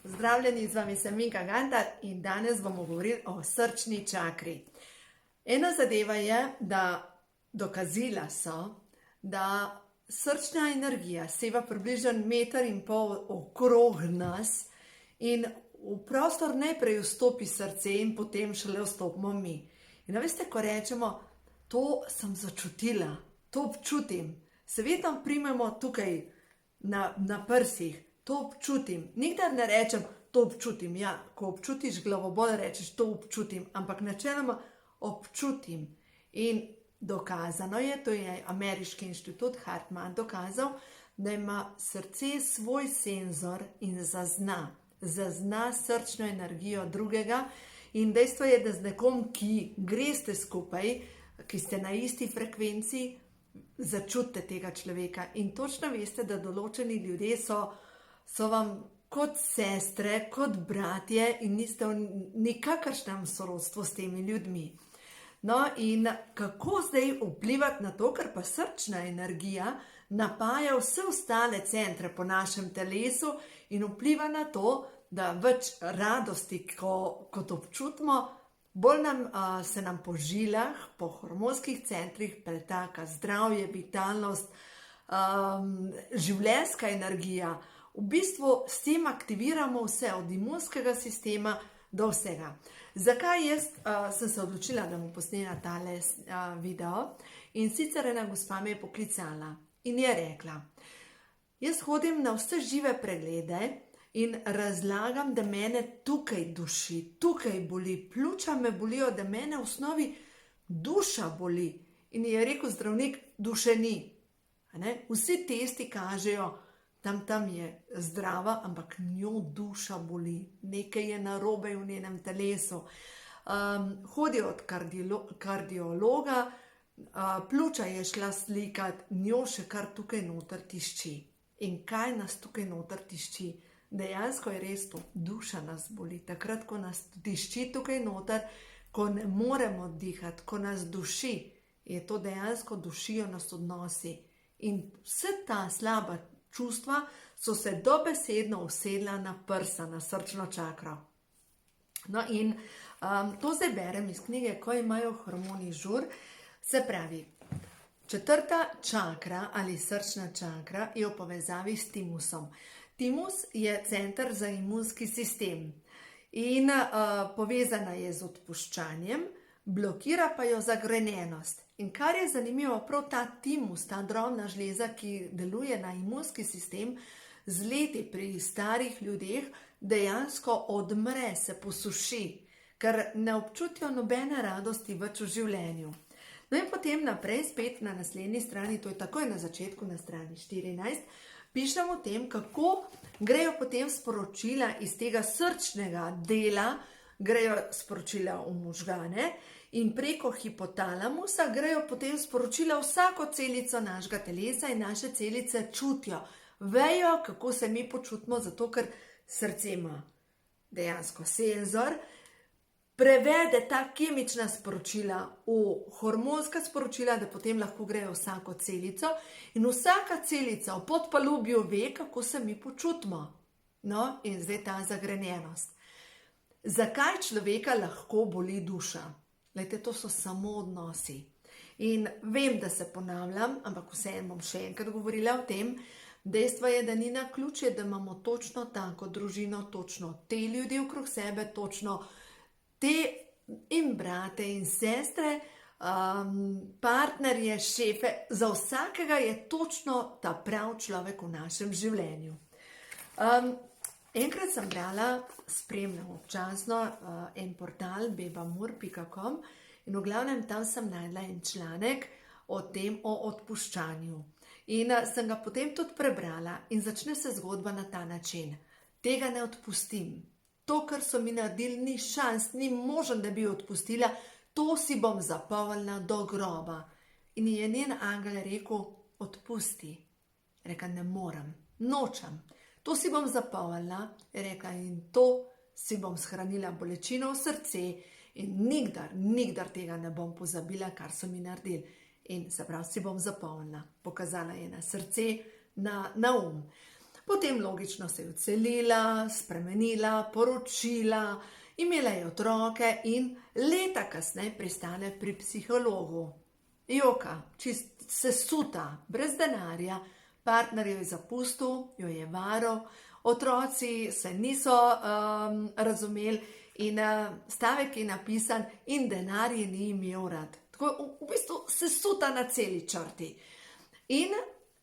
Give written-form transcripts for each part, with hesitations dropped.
Zdravljeni, z vami sem Minka Gantar in danes bomo govorili o srčni čakri. Ena zadeva je, da dokazila so, da srčna energija seva približno 1,5 metra okrog nas in v prostor najprej vstopi srce in potem šele vstopimo mi. In veste, ko rečemo, to sem začutila, to občutim, se vedno primemo tukaj na prsih, to občutim. Nikdar ne rečem, to občutim. Ja, ko občutiš glavobol, rečeš, to občutim, ampak načeloma občutim. In dokazano je, to je ameriški inštitut Hartman dokazal, da ima srce svoj senzor in zazna srčno energijo drugega. In dejstvo je, da z nekom, ki greste skupaj, ki ste na isti frekvenci, začutite tega človeka in točno veste, da določeni ljudje so vam kot sestre, kot bratje in niste v nikakršnem sorodstvu s temi ljudmi. No in kako zdaj vplivati na to, ker pa srčna energija napaja vse ostale centre po našem telesu in vpliva na to, da več radosti, kot občutimo, bolj se nam po žilah, po hormonskih centrih pretaka zdravje, vitalnost, življenjska energija. V bistvu s tem aktiviramo vse, od imunskega sistema do vsega. Zakaj jaz sem se odločila, da bom posnela tale video? In sicer ena gospa me je poklicala in je rekla, jaz hodim na vse žive preglede in razlagam, da mene tukaj duši, tukaj boli, pljuča me bolijo, da mene v osnovi duša boli. In je rekel zdravnik, duše ni. Vsi testi kažejo, tam je zdrava, ampak njo duša boli, nekaj je narobe v njenem telesu. Hodijo od kardiologa, pljuča je šla slikat, njo še kar tukaj noter tišči. In kaj nas tukaj noter tišči? Dejansko je res to, duša nas boli. Takrat, ko nas tišči tukaj noter, ko ne moremo dihati, ko nas duši, je to dejansko dušijo nas odnosi. In vse ta slaba čustva so se dobesedno usedla na prsa, na srčno čakro. No in to zdaj berem iz knjige, ko imajo hormoni žur. Se pravi, 4. čakra ali srčna čakra je v povezavi s timusom. Timus je center za imunski sistem in povezana je z odpuščanjem, blokira pa jo zagrenjenost. In kar je zanimivo, prav ta timus, ta drobna žleza, ki deluje na imunski sistem, z leti pri starih ljudeh dejansko odmre, se posuši, ker ne občutijo nobene radosti več v življenju. No in potem naprej, spet na naslednji strani, to je takoj na začetku, na strani 14, pišem o tem, kako grejo potem sporočila iz tega srčnega dela, grejo sporočila v možgane in preko hipotalamusa grejo potem sporočila vsako celico našega telesa in naše celice čutijo, vejo, kako se mi počutimo, zato ker srce ima dejansko senzor, prevede ta kemična sporočila v hormonska sporočila, da potem lahko grejo vsako celico in vsaka celica v podpalubju ve, kako se mi počutimo. No, in zdaj ta zagrenjenost. Zakaj človeka lahko boli duša? Glejte, to so samo odnosi. In vem, da se ponavljam, ampak vseeno bom še enkrat govorila o tem. Dejstvo je, da ni naključje, da imamo točno tako družino, točno te ljudi okrog sebe, točno te in brate in sestre, partnerje, šefe, za vsakega je točno ta prav človek v našem življenju. Enkrat sem brala, spremljam občasno en portal bebamur.com in v glavnem tam sem najdla en članek o tem, o odpuščanju. In sem ga potem tudi prebrala in začne se zgodba na ta način. Tega ne odpustim. To, kar so mi naredili, ni šans, ni možen, da bi odpustila, to si bom zapolnila do groba. In je njen angel rekel, odpusti. Reka, ne morem, nočem. To si bom zapolnila, rekla, in to si bom shranila bolečino v srce in nikdar tega ne bom pozabila, kar so mi naredili. In se pravi, si bom zapolnila. Pokazala je na srce, na um. Potem logično se je odselila, spremenila, poročila, imela je otroke in leta kasneje pristane pri psihologu. Joka, čist sesuta, brez denarja, partner jo je zapustil, jo je varal, otroci se niso razumeli in stavek je napisan in denar je ni imel rad. Tako v bistvu sesuta na celi črti. In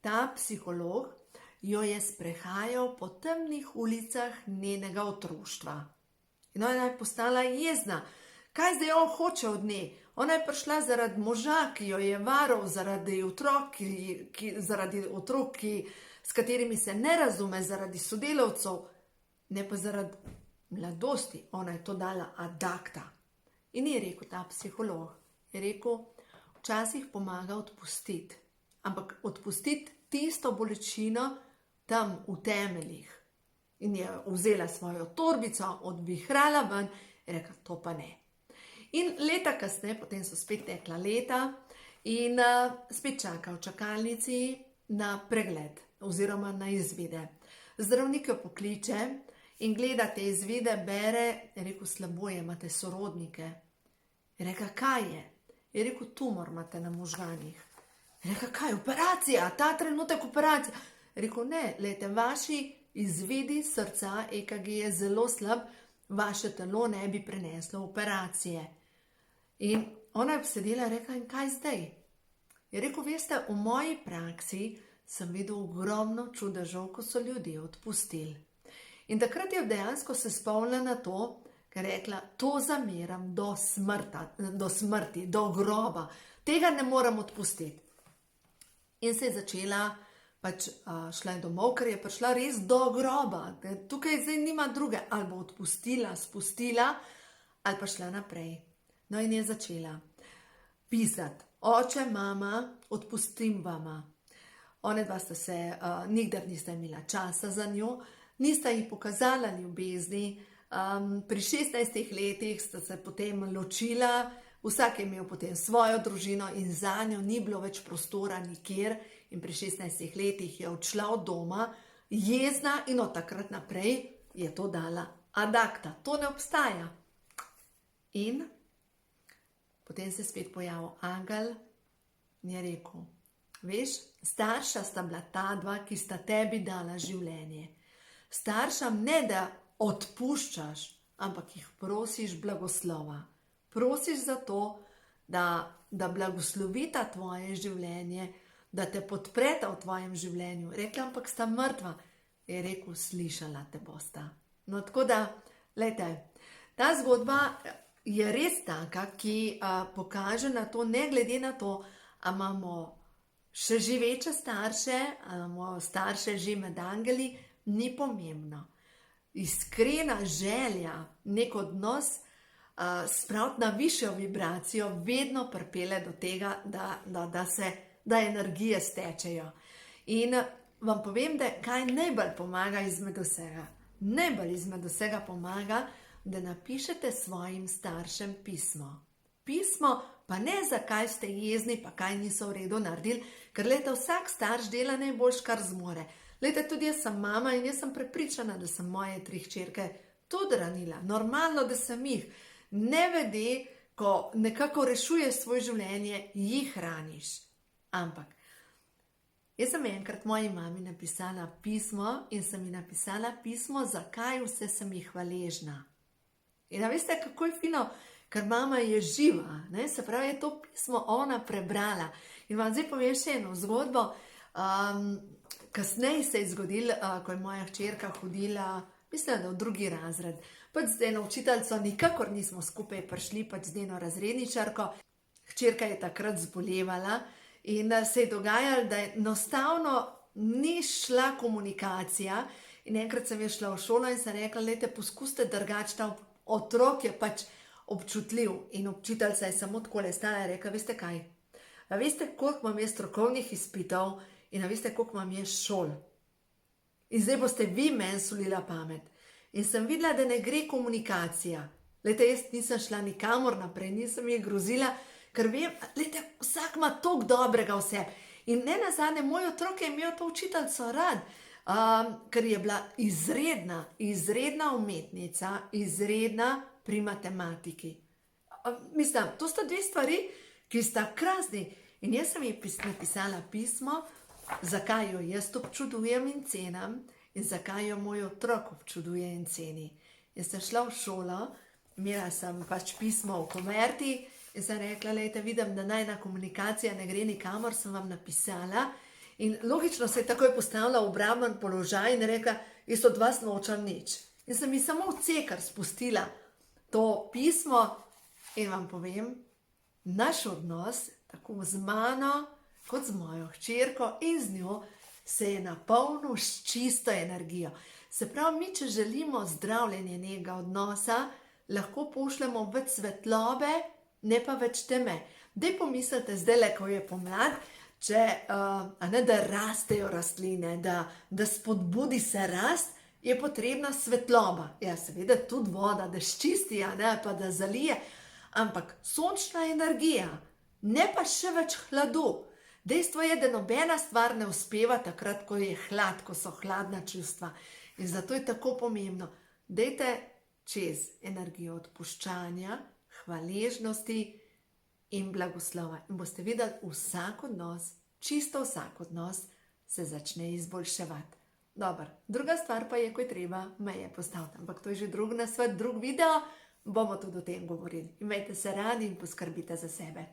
ta psiholog jo je sprehajal po temnih ulicah njenega otroštva. In ona je postala jezna. Kaj zdaj on hoče od nje? Ona je prišla zaradi moža, ki jo je varal, zaradi otrok, s katerimi se ne razume, zaradi sodelavcev, ne pa zaradi mladosti. Ona je to dala ad acta. In je rekel ta psiholog, je rekel, včasih pomaga odpustiti, ampak odpustiti tisto bolečino tam v temeljih. In je vzela svojo torbico, odvihrala ven in rekla, to pa ne. In leta kasneje, potem so spet tekla leta in spet čaka v čakalnici na pregled oziroma na izvide. Zdravnik jo pokliče in gleda te izvide, bere, je rekel, slabo je, imate sorodnike. Je rekel, kaj je? Je rekel, tumor imate na možganih. Je rekel, kaj, operacija, ta trenutek operacija? Je rekel, ne, lejte, vaši izvidi srca, EKG je zelo slab, vaše telo ne bi preneslo operacije. In ona je obsedela in rekla, in kaj zdaj? Je rekel, veste, v moji praksi sem videl ogromno čudežev, ko so ljudje odpustili. In takrat je dejansko se spomnila na to, ker je rekla, to zameram do smrti, do groba, tega ne morem odpustiti. In se je začela, šla je domov, ker je prišla res do groba. Tukaj zdaj nima druge, ali bo odpustila, spustila, ali pa šla naprej. No in je začela pisati, oče, mama, odpustim vama. One dva sta se, nikdar nista imela časa za njo, nista ji pokazala ljubezni, pri 16 letih sta se potem ločila, vsak je imel potem svojo družino in za njo ni bilo več prostora nikjer in pri 16 letih je odšla od doma, jezna in od takrat naprej je to dala ad acta, to ne obstaja. In potem se je spet pojavil angel in je rekel, veš, starša sta bila ta dva, ki sta tebi dala življenje. Staršam ne da odpuščaš, ampak jih prosiš blagoslova. Prosiš za to, da blagoslovita tvoje življenje, da te podpreta v tvojem življenju. Rekla, ampak sta mrtva. Je rekel, slišala te bosta. No, tako da, lejte, ta zgodba je res taka, ki pokaže na to, ne glede na to, a imamo še živeče starše, a imamo starše že med angeli, ni pomembno. Iskrena želja, nek odnos spraviti na višjo vibracijo, vedno pripelje do tega, da energije stečejo. In vam povem, da kaj najbolj pomaga izmed vsega. Najbolj izmed vsega pomaga, da napišete svojim staršem pismo. Pismo pa ne zakaj ste jezni, pa kaj niso v redu naredili, ker leta vsak starš dela najboljš, kar zmore. Leta tudi jaz sem mama in jaz sem prepričana, da sem moje 3 hčerke tudi ranila. Normalno, da sem jih. Ne vede, ko nekako rešuješ svoje življenje, jih hraniš. Ampak, jaz sem enkrat moji mami napisala pismo in sem ji napisala pismo, zakaj vse sem ji hvaležna. In veste, kako je fino, ker mama je živa, ne? Se pravi, je to pismo ona prebrala. In vam zdaj povem še eno zgodbo. Kasneje se je zgodilo, ko je moja hčerka hodila, mislim, da v 2. razred. Pač z eno učiteljico nikakor nismo skupaj prišli, pač z eno razredničarko. Hčerka je takrat zbolevala in se je dogajalo, da enostavno ni šla komunikacija. In enkrat sem je šla v šolo in sem rekla, lejte, poskusite drugače, ta otrok je pač občutljiv. In učiteljica je samo takole stala in rekla, veste kaj? A veste, koliko imam jaz strokovnih izpitov in a veste, koliko imam jaz šol? In zdaj boste vi meni solila pamet. In sem videla, da ne gre komunikacija. Lejte, jaz nisem šla nikamor naprej, nisem jih grozila, ker vem, lejte, vsak ima toliko dobrega vse. In ne nazadnje, moj otrok je imel to učiteljico rad. ker je bila izredna umetnica, izredna pri matematiki. Mislim, to sta dve stvari, ki sta krasni. In jaz sem ji napisala pismo, zakaj jo jaz občudujem in cenim in zakaj jo moj otrok občuduje in ceni. Jaz sem šla v šolo, imela sem pač pismo v koverti in sem rekla, lejte, vidim, da najna komunikacija ne gre nikamor, sem vam napisala. In logično se je takoj postavila v obramben položaj in rekla, jaz od vas nočem nič. In sem ji samo v cekar spustila to pismo in vam povem, naš odnos, tako z mano, kot z mojo hčerko in z njo, se je napolnil s čisto energijo. Se pravi, mi, če želimo zdravljenje nekega odnosa, lahko pošljemo več svetlobe, ne pa več teme. Daj pomislite zdaj, ko je pomlad, da rastejo rastline, da spodbudi se rast, je potrebna svetloba. Ja, seveda tudi voda, da ščisti, pa da zalije, ampak sončna energija, ne pa še več hladu. Dejstvo je, da nobena stvar ne uspeva takrat, ko je hlad, ko so hladna čustva. In zato je tako pomembno, dajte čez energijo odpuščanja, hvaležnosti in blagoslova. In boste videli, vsak odnos, čisto vsak odnos, se začne izboljševati. Dobro, druga stvar pa je, ko je treba meje postaviti. Ampak to je že drug nasvet, drug video, bomo tudi o tem govorili. Imejte se radi in poskrbite za sebe.